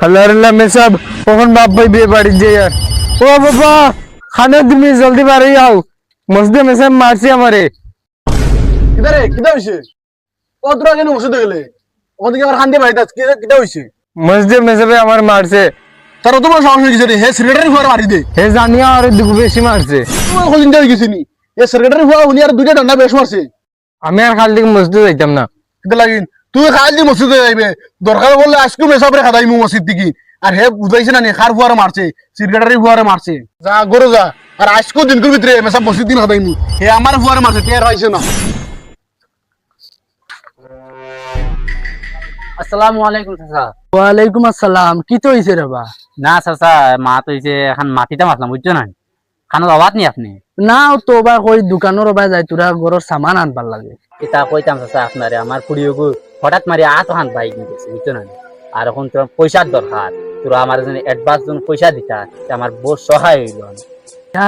আল্লাহ মেসাব কখন বাপ ভাই বিয়ে বাড়ি যে আর ও বাবা খানে তুমি জলদি বাড়ি আও মসজিদে মেসাব মারছি আমারে কিদারে কিদা হইছে ও তোরা কেন ওষুধ গেলে ওদিকে আবার খান্দি বাড়িতে কিদা হইছে মসজিদে মেসাবে আমার মারছে তার তো বড় সাহস হয়ে গেছে রে হে সেক্রেটারি হুয়ার মারি দে হে জানিয়া আর দুগু বেশি মারছে তুই কদিন হয়ে গেছিস নি এ সেক্রেটারি হুয়া উনি আর দুইটা ডান্ডা বেশ মারছে আমি আর খাল দিকে মসজিদে যাইতাম না কিদা লাগিন তুই খাইল দি মসজিদে যাইবে দরকার বললে আজকে মেসাবরে খাদাই মু মসজিদ দিকে আর হে বুঝাইছে না নি খার হুয়ারে মারছে সেক্রেটারি হুয়ারে মারছে যা গরো যা আর আজকে দিনকুর ভিতরে মেসাব মসজিদ দিন খাদাই মু হে আমার হুয়ারে মারছে তে রাইছে না আসসালামু আলাইকুম চাচা। ওয়ালাইকুম আসসালাম। কি তো হইছে রে বা? না চাচা মা তো হইছে এখন মাটিটা মারলাম বুঝছো না খানোর অভাব নি আপনি না তো বা কই দোকানের বা যাই তোরা ঘরের সামান আনবার লাগে। এটা কইতাম চাচা আপনারে আমার ফুড়িও হঠাৎ মারি হান বাইক নিতেছে বুঝছো না আর এখন তোর পয়সার দরকার তোরা আমার জন্য অ্যাডভান্স জন পয়সা দিতা তে আমার বহুত সহায় হইল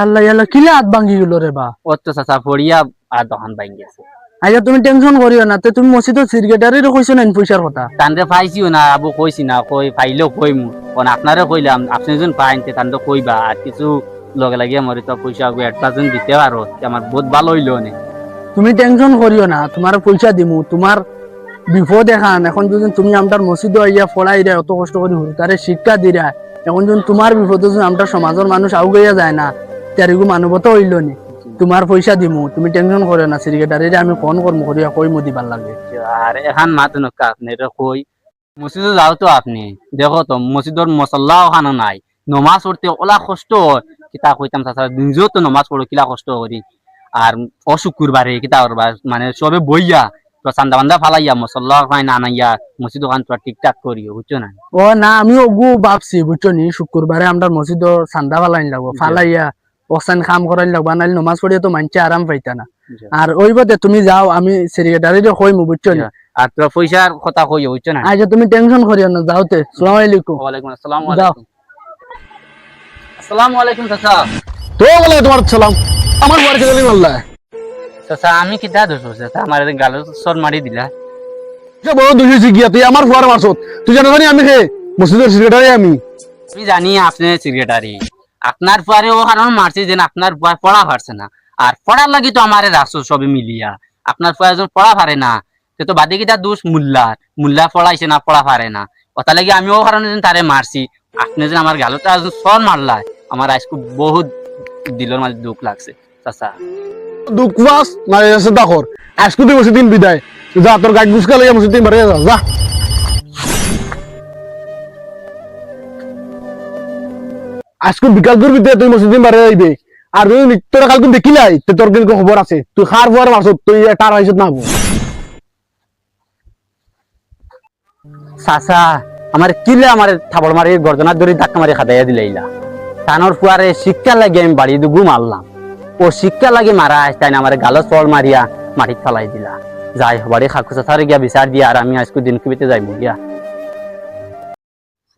আল্লাহ আল্লাহ কিলে হাত ভাঙি গেল রে বা? ও তো চাচা পড়িয়া আর দোকান বাইক গেছে আচ্ছা তুমি টেনশন করিও না, তুমি মসজিদের সেক্রেটারিরও কইছো না পয়সার কথা? তানরে পাইছিও না আবু কইছি না কই পাইলেও কইম কোন আপনারে কইলাম আপনি যখন পাইন তে তানরে কইবা আর কিছু লগে লাগিয়ে মরি তো পয়সা অ্যাডভান্স দিতে পারো আমার বহুত ভালো হইলো নে তুমি টেনশন করিও না, তোমার পয়সা দিমু। তোমার বিপদ এখন যদি তুমি আমার মসজিদে আইয়া পড়াই রে অত কষ্ট করে তারে শিক্ষা দিরা, এখন যদি তোমার বিপদে যদি আমার সমাজের মানুষ আউগাইয়া যায় না তারিগু মানবতা হইল নি। তোমার পয়সা দিমু, তুমি টেনশন করিও না। সেক্রেটারিরে আমি ফোন করবো করিয়া কইমু দিবার লাগে। আর এখন মাত্র নকা আপনি এটা কই মসজিদে যাও তো আপনি দেখো তো মসজিদর মশল্লা ওখানে নাই নমাজ পড়তে ওলা কষ্ট হয় কিতা কইতাম চাচা নিজেও তো নমাজ পড়ো কিলা কষ্ট করি আর অশুক্রবারে কিতা করবা মানে সবে বইয়া তো চান্দা বান্দা ফালাইয়া মশল্লা ফাইন আনাইয়া মসজিদ ওখান তো ঠিকঠাক করিও বুঝছো না ও না, আমি ওগু ভাবছি বুঝছো নি, শুক্রবারে আমরা মসজিদর চান্দা ফালাইন লাগবো, ফালাইয়া ওসান কাম করাইন লাগবো, নাইলে নমাজ পড়িয়া তো মানছে আরাম পাইতা না। আর ওই বাদে তুমি যাও, আমি সেক্রেটারিরে কইমু বুঝছো নি। আর তোর পয়সার কথা কইও বুঝছো না আচ্ছা তুমি টেনশন করিও না, যাওতে। আসসালামু আলাইকুম। ওয়ালাইকুম আসসালাম যাও। আসসালামু আলাইকুম চাচা। তো বলে তোমার সালাম আমার হুয়ার কে দিলি আল্লাহ চাচা আমি কিতা দোষ চাচা আমার গাল সর মারি দিলা যে বড় দুইছি গিয়া তুই আমার হুয়ার মারছত তুই জানো জানি আমি হে মসজিদের সেক্রেটারি আমি আমি জানি আপনি সেক্রেটারি আপনার পরে ও কারণ মারছি যে আপনার পড়া পারছে না আর পড়ার লাগি তো আমার রাখছো সবে মিলিয়া আপনার পরে যখন পড়া পারে না সে তো বাদে কিটা দোষ মুল্লা পড়াইছে না পড়া পারে না কথা লাগি আমি ও কারণে তারে মারছি আপনি যে আমার গালটা সর মারলা আমার আজকে বহুত দিলের মাঝে দুঃখ লাগছে চাচা দুঃখ বাস না এসে দেখর আজকে তুই মসজিদ দিন বিদায় যা তোর গাড়ি গুছকা লইয়া মসজিদ দিন বাড়ি যা যা আজকে বিকাল করে বিদায় তুই মসজিদ দিন বাড়ি যাইবে আর তুই তোর কাল তুমি দেখিলাই তোর কিন্তু খবর আছে তুই খার ফুয়ার মারছত তুই টার আইছত না চাচা আমার কিলে আমার থাবড় মারি গর্জনার দড়ি ধাক্কা মারি খাদাইয়া দিলাইলা তানোর ফুয়ারে শিক্ষা লাগে আমি বাড়ি দুগু মারলাম ও শিক্ষা লাগে মারা তাই না আমার গালো চড় মারিয়া মাটিত ফালাই দিলা যাই বাড়ি খাকু চাচারে গিয়া বিচার দিয়া আর আমি আজকে দিন কুবিতে যাইব গিয়া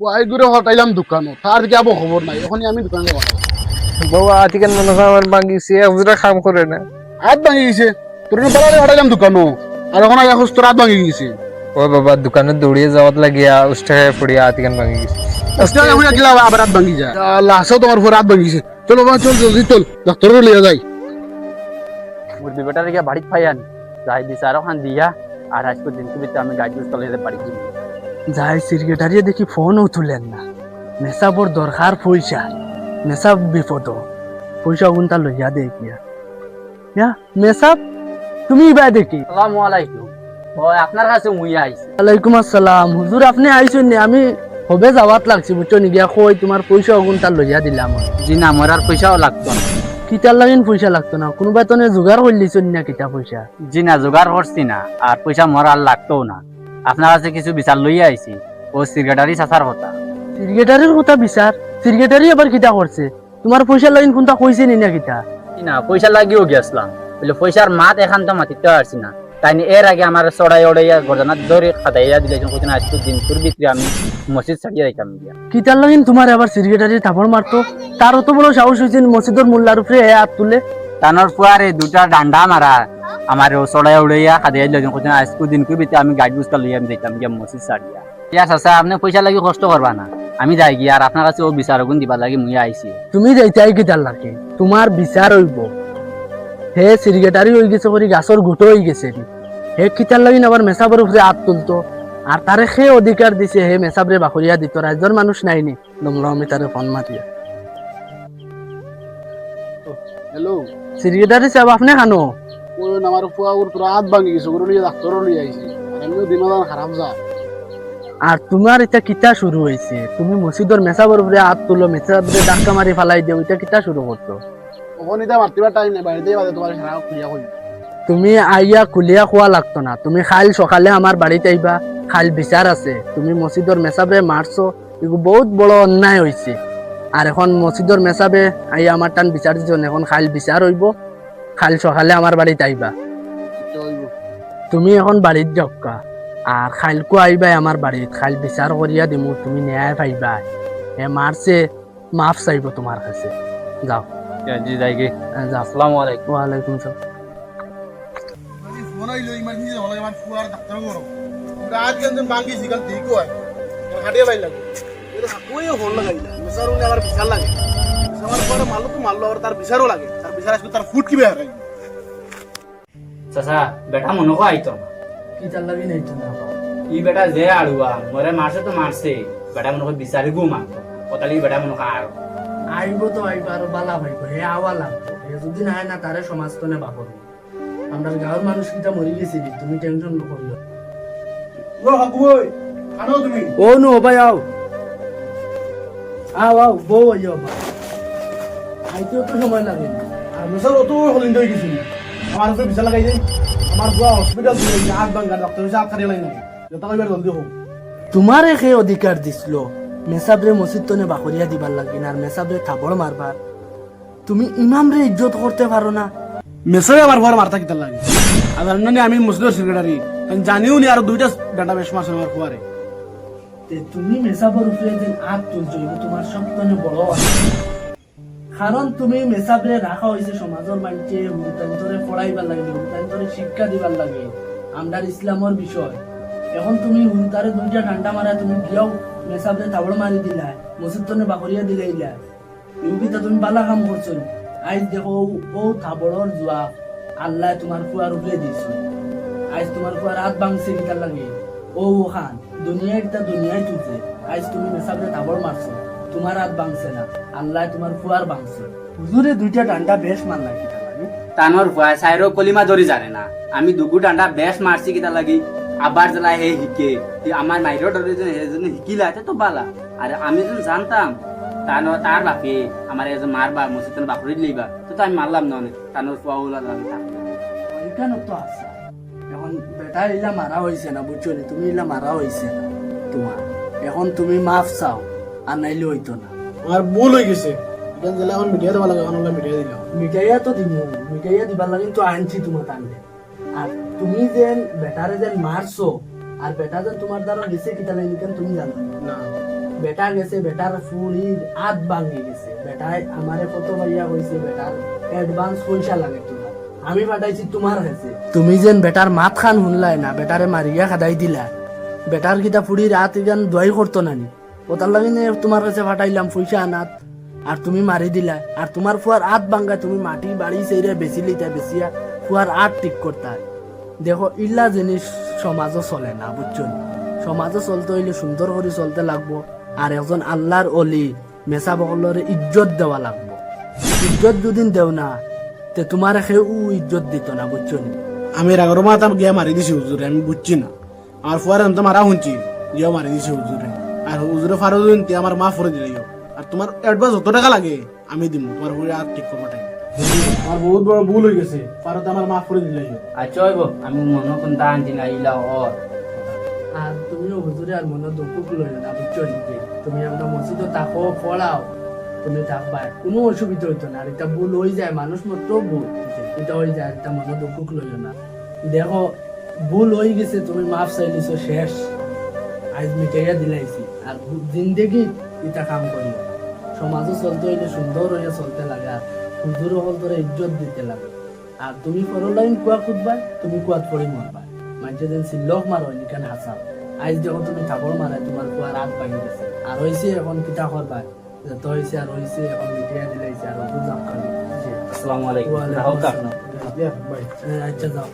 ফুয়াই করে হটাইলাম দোকানো তার কি আবো খবর নাই এখনই আমি দোকানে বাবা আতিকান মনে হয় আমার ভাঙিছে হুজুরা কাম করে না হাত ভাঙি গেছে তোর বলারে হটাইলাম দোকানো আর এখন আগে তোর হাত ভাঙি গেছে ও বাবা দোকানে দৌড়িয়ে যাওয়াত লাগিয়া উষ্টা পড়িয়া আতিকান ভাঙি গেছে আবার হাত ভাঙি যায় লাশও তোমার উপর হাত ভাঙি গেছে চলো বাবা চল জলদি চল ডাক্তারের লিয়ে যাই মুরগি বেটারে গিয়া বাড়িত পাইয়ান যাই বিচার ওখান দিয়া আর আজকে দিন কুবিতে আমি গাড়ি চলে যেতে পারি যাই সেক্রেটারি দেখি ফোনও তুলেন না। মেসাবর দরকার পয়সা, মেসাব বিপদ, পয়সা গুনটা লইয়া দে গিয়া। মেসাব তুমি বা দেখি। আসসালামু আলাইকুম ওই আপনার কাছে মুই আইছি ওয়ালাইকুম আসসালাম। হুজুর আপনি আইছেন নি? আমি হবে যাওয়াত লাগছি বুঝছো নি, গিয়া কই তোমার পয়সা গুনটা লইয়া দিলাম। জি না আমার আর পয়সাও লাগতো না কিতার লাগিন পয়সা লাগতো না? কোনোবাই তো জোগাড় করলিছেন না কিতা পয়সা? জি না জোগাড় করছি না আর পয়সা মোর আর লাগতো না আপনার কাছে কিছু বিচার লইয়া আইছি ও সেক্রেটারি চাচার কথা সেক্রেটারির কথা বিচার? সেক্রেটারি আবার কিতা করছে? তোমার পয়সা লাগিন কোনটা কইছে নি না কিতা? না পয়সা লাগিও গেছিলাম বলে পয়সার মাত এখান তো মাতিতে পারছি না তাই এর আগে আমার চড়াই ওড়াইয়া গর্জনার দৌড়ে খাদাইয়া দিলেছেন কোথায় আজকে দিন তোর ভিতরে আমি মসজিদ ছাড়িয়ে যাইতাম গিয়া কিতার লাগিন তোমার আবার সেক্রেটারি থাপড় মারতো? তার অত বড় সাহস হয়েছে মসজিদের মোল্লার উপরে হাত তুলে? তানোর পরে দুটা ডান্ডা মারা আমার চড়াই উড়াইয়া খাদাইয়া দিলেছেন কোথায় আজকে দিন তোর ভিতরে আমি গাড়ি বুঝতে লইয়া আমি যাইতাম গিয়া মসজিদ ছাড়িয়া ইয়া চাচা আপনি পয়সা লাগি কষ্ট করবা না, আমি যাই গিয়া আর আপনার কাছে ও বিচার গুণ দিবা লাগি মুই আইছি। তুমি যাইতাই কিতার লাগে, তোমার বিচার হইব। হে সিরিগেটারি হয়ে গেছে করি গাছর গুটো হয়ে গেছে হে কিতার লাগি আবার মেসাবের উপরে হাত তুলতো, আর তারে সে অধিকার দিছে হে মেসাবরে বাখরিয়া দিত। রাজ্যর মানুষ নাইনি দমলা আমি তারে ফোন মারিয়া। হ্যালো, সিরিগেটারি সাহেব আপনি খানো ওই আমার ফুয়া ওর পুরো হাত ভাঙি গেছে, ওগুলো নিয়ে ডাক্তারও নিয়ে আইছি। আর এমনিও দিন খারাপ যা। আর তোমার এটা কিতা শুরু হয়েছে? তুমি মসজিদর মেসাবের উপরে হাত তুলো, মেসাবরে ধাক্কা মারি ফালাই দিও, এটা কিতা শুরু করতো? তখন এটা মারতিবার টাইম নেই, বাড়িতেই বাদে তোমার সারা খুঁজা খুঁজি। তুমি আইয়া কুলিয়া খোয়া লাগতো না, তুমি খাইল সকালে আমার বাড়িতে আইবা, খাইল বিচার আছে। তুমি মসজিদর মেসাবে মারছো, এগুলো বহুত বড় অন্যায় হয়েছে। আর এখন মসজিদর মেসাবে আইয়া আমার টান বিচার দিচ্ছ, এখন খাইল বিচার হইব, খাইল সকালে আমার বাড়িতে আইবা। তুমি এখন বাড়িত যাওকা, আর খাইলকো আইবাই আমার বাড়িত, খাইল বিচার করিয়া দিমু, তুমি ন্যায় পাইবা। এ মারছে মাফ চাইব তোমার কাছে। যাও জি যাই গে। যাও। আসসালামু আলাইকুম। ওয়ালাইকুম সালাম। ফোন আইলো ইমার্জেন্সি হলে আমার ফুয়ার ডাক্তার করো। রাত কেন ভাঙি সিগাল ঠিক হয়। হাটিয়ে পাইলা। এটা কই ফোন লাগাইলা। বিচার হলে আবার বিচার লাগে। আমার পরে মারলো তো মারলো, আর তার বিচারও লাগে। তার বিচার আসলে তার ফুট কি বের হয়। চাচা বেটা মনে কো আইতো না। কিতার লাগি নাই তো না। ই বেটা যে আড়ুয়া মরে মারছে তো মারছে, বেটা মনে কো বিচারি গু মারতো কতালি বেটা মনে কো আর আইব তো আইব আর বালা ভাইব, হে আওয়া লাগতো। হে যদি না হয় না তারে সমাজ তো নে বাপর। আমরা গাঁৱৰ মানুষ কিটা মরি গেছি, তুমি টেনশন নকরিও। ও হাকু ওই খানো তুমি। ও নো ভাই আও আও আও বউ আইও বা আইতেও তো সময় লাগে না। আর মিসাল অত হলিন দই গেছি। আমার উপরে বিচার লাগাই দেই। আমার বুয়া হসপিটাল দিয়ে হাত ভাঙা ডাক্তার এসে হাত কাটিয়ে লাইন। যত কইবার জলদি হোক। তোমারে সে অধিকার দিছিল মেসাবরে মসজিদ তনে বাকরিয়া দিবার লাগি না, আর মেসাবরে থাবড় মারবার। তুমি ইমামরে ইজ্জত করতে পারো না। মেসাই আমার ঘর মারতা কিতা লাগে। আর জানি আমি মুসলিম সেক্রেটারি, জানিও নি আর দুইটা ডাটা বেশ মারছে আমার ঘরে। তে তুমি মেসাবর উপরে যে হাত তুলছো, এগুলো তোমার সবথেকে বড় আছে। কারণ তুমি মেসাবরে রাখা হয়েছে সমাজের মানুষে হুতান্তরে পড়াইবার লাগে, হুতান্তরে শিক্ষা দিবার লাগে, আমরার ইসলামের বিষয়। এখন তুমি হুতারে দুইটা ডান্ডা মারা, তুমি গিয়াও মেসাবরে তাবড় মারি দিলা, মসজিদ তনে বাকরিয়া দিলে ইলা, ইউবিতা তুমি বালা কাম করছো। আজ দেখো ও তাবড়র জবাব আল্লাহ তোমার ফুয়ার উপরে দিয়েছে। আজ তোমার ফুয়ার হাত ভাঙছে কিতার লাগে, ও খান দুনিয়া একটা দুনিয়ায় তুলছে। আজ তুমি মেসাবরে তাবড় মারছো, তোমার হাত ভাঙছে না, আল্লাহ তোমার ফুয়ার ভাঙছে। হুজুরে দুইটা ডান্ডা বেশ মারলা কিতার লাগে। তানোর ভয় সাইরো কলিমা ধরি জানে না, আমি দুগু ডান্ডা বেশ মারছি কিতা লাগি, আবার জ্বালা হে হিকে আমার মাইরো ডরে জন্য হিকিলা তো বালা। আর আমি যখন জানতাম তার বাপে আমার একজন মারবা মসজিদ বাকরি লইবা, তো আমি মারলাম না অনেক। তানোর ফুয়াউলা ওইখানে তো আছে। এখন বেটা ইলা মারা হয়েছে না, বুঝছো নি? তুমি ইলা মারা হয়েছে না তোমার, এখন তুমি মাফ চাও, আর নাইলে হইতো না। আমার ভুল হয়ে গেছে। এখন জেলা এখন মিডিয়া দেওয়া লাগে, এখন মিডিয়া দিলাম। মিঠাইয়া তো দিব, মিঠাইয়া দিবার লাগে তো আনছি তোমার টানলে। আর তুমি যেন বেটারে যেন মারছো, আর বেটা যেন তোমার দ্বারা গেছে কিতা লাগি কেন তুমি জানো না বেটা গেছে, বেটার ফুলির হাত ভাঙি গেছে। বেটায় আমারে কত ভাইয়া কইছে বেটার অ্যাডভান্স পয়সা লাগে তোমার, আমি পাঠাইছি তোমার কাছে। তুমি যেন বেটার মাত খান শুনলাই না, বেটারে মারিয়া খাদাই দিলা, বেটার কিতা ফুড়ির হাত ইগান দোয়াই করতো নানি, ওটার লাগে তোমার কাছে পাঠাইলাম পয়সা আনাত, আর তুমি মারি দিলা। আর তোমার ফুয়ার হাত ভাঙ্গা, তুমি মাটি বাড়ি সেইরে বেশি লিতা, বেশিয়া ফুয়ার হাত ঠিক করতা। দেখো ইল্লা জিনিস সমাজও চলে না, বুঝছো? সমাজও চলতে হইলে সুন্দর করে চলতে লাগবো। আর একজন আল্লাহর অলি মেসা বকলরে ইজ্জত দেওয়া লাগবো। ইজ্জত দুদিন দেও না, তে তোমার কেউ ইজ্জত দিত না, বুঝছো? আমি রাগর মাথা গিয়া মারি দিছি হুজুরে, আমি বুঝছি না। আমার ফুয়ার তো মারা শুনছি, গিয়া মারি দিছি হুজুরে। আর হুজুরে ফারো দিন আমার মা ফরে দিল। আর তোমার অ্যাডভান্স যত টাকা লাগে আমি দিব, তোমার ফুরে আর ঠিক করবো টাকা। আমার বহুত বড় ভুল হয়ে গেছে, ফারোতে আমার মা ফরে দিল। আচ্ছা হইব, আমি মনে কোনটা আনছি না ইলা ওর। আর তুমিও হুজুরে আর মনে দুঃখ লইল না, বুঝছো? তুমি আমরা মসজিদে থাকো, পড়াও, তুমি থাকবা, কোনো অসুবিধা হইতো না। আর এটা ভুল হয়ে যায়, মানুষ মাত্র ভুল এটা হয়ে যায়, এটা মনে দুঃখ লইল না। দেখো ভুল হয়ে গেছে, তুমি মাফ চাইলিছো, শেষ। আজ মিটাইয়া দিলাইছি, আর জিন্দেগি এটা কাম করি। সমাজও চলতে হইলে সুন্দর হইয়া চলতে লাগে, আর হুজুর হল তোরা ইজ্জত দিতে লাগে। আর তুমি পরলাইন কুয়া খুঁজবা, তুমি কুয়াত পড়ি মারবা, মানুষের দিন সিল্লক মারো এখানে হাসাও। আজ দেখো তুমি থাপড় মারা তোমার ফুয়ার হাত ভাঙি গেছে আর হয়েছে এখন পিঠা করবা যত হয়েছে আর হয়েছে এখন মিটিয়ে দিলে হয়েছে আর অত দাম খাবি আসসালামু আলাইকুম ওয়ালাইকুম আসসালাম। আচ্ছা যাও